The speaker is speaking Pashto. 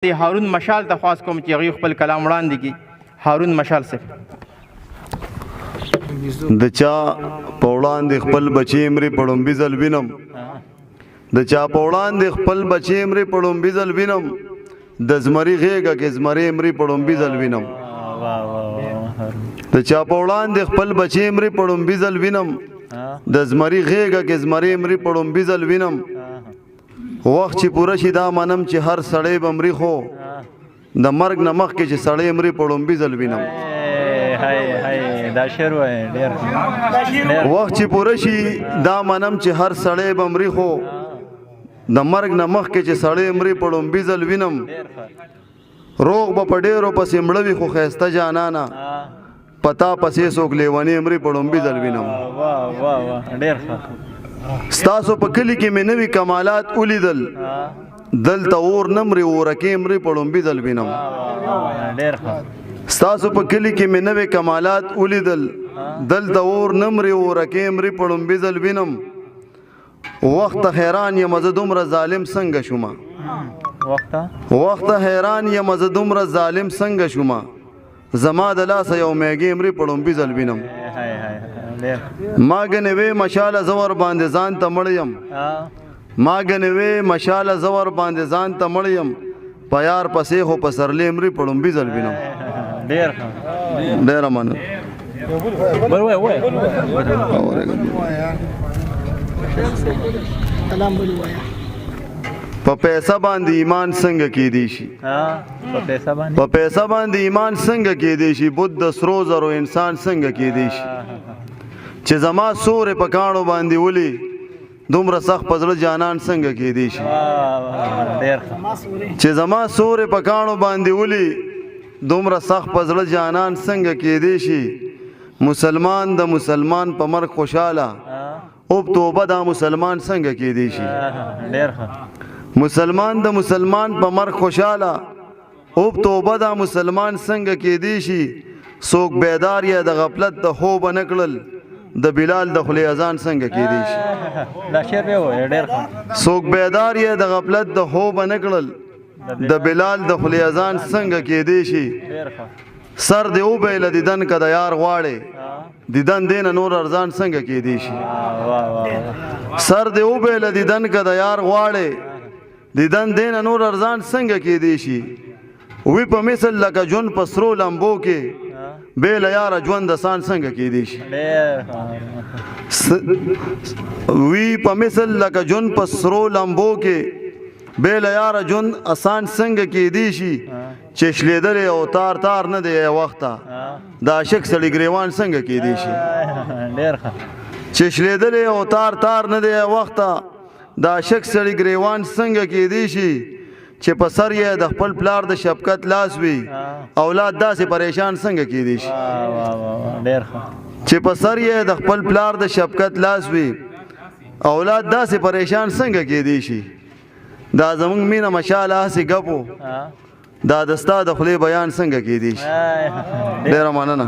هارون مشال ته خواست کوم چې هغوی خپل کلام وړاندې کړي. هارون مشال صاحب. د چا په وړاندې خپل بچی مری په لومبي ځل وینم د چا په وړاندې خپل بچی مری په لومبي ځل وینم د زمري غېږه کې زمري مری په لومبي ځل وینم د چا په وړاندې خپل بچی مری په لومبي ځل وینم د زمري غېږه کې زمري مری په لومبي ځل وینم وخت چې پوره شي دا منم چې هر سړی به مري خو د مرګ نه مخکې چې سړی مري په لومبي ځل وینم وخت چې پوره شي دا منم چې هر سړی به مري خو د مرګ نه مخکې چې سړی مري په لومبي ځل وینم روغ به په ډېرو پسې مړه وي خو ښایسته جانانه پتا پسې څوک لیونی مري په لومبي ځل وینم ستاسو په کلي کې مې نوي کمالات ولیدل دلته اور نه مري اورکې مري په لومبي ځل وینم ستاسو په کلي کې مې نوي کمالات ولیدل دلته اور نه مري اورکې مري په لومبي ځل وینم وخت حیران یم زه دومره ظالم څنګه شومه وخت حیران یم زه دومره ظالم څنګه شومه زما د لاسه یو میږي مري په لومبي ځل وینم ما ګنې وې مشاله زور باندې ځان ته مړ یم ما ګنې وې مشاله زور باندې ځان ته مړ یم په یار پسې خو په سرلې مري په لومبي ځل وینم ډېره مننه په پیسه باندې ایمان څنګه کېدی شي په پیسه باندې ایمان څنګه کېدی شي بت د سرو زرو انسان څنګه کېدی شي چې زما سورې په کاڼو باندې ولي دومره سخت په زړه جانان څنګه کېدی شي چې زما سورې په کاڼو باندې ولي دومره سخت په زړه جانان څنګه کېدی شي مسلمان د مسلمان په مرګ خوشاله اوب توبه دا مسلمان څنګه کېدی شي مسلمان د مسلمان په مرګ خوشاله اوب توبه دا مسلمان څنګه کېدی شي څوک بیدار یا د غفلت د خوبه نه کړل د بلال د خولې اذان څنګه کېدی شي څوک بیدار یا د غفلت د خوبه نه کړل د بلال د خولې اذان څنګه کېدی شي سر دې وبیله دیدن که د یار غواړې دیدن دې نه نور ارزان څنګه کېدی شي سر دې وبیله دیدن که د یار غواړې دیدن دې نه نور ارزان څنګه کېدی شي وی په مثل لکه ژوند په سرو لمبو کې بې له یاره ژوند اسان څنګه کېدی شي وی په مثل لکه ژوند په سرو لمبو کې بې له یاره ژوند اسان څنګه کېدی شي چې شلېدلې او تار تار نه دی وخته د عاشق سړي ګریوان څنګه کېدی شي چې شلېدلې او تار تار نه دی وخته د عاشق سړي ګریوان څنګه کېدی شي چې په سر یې د خپل پلار د شفقت لاس وي اولاد داسې پریشان څنګه کېدی شي چې په سر یې د خپل پلار د شفقت لاس وي اولاد داسې پریشان څنګه کېدی شي دا زمونږ مینه مشاله هسې ګپو دا د ستا د خولې بیان څنګه کېدی شي ډېره مننه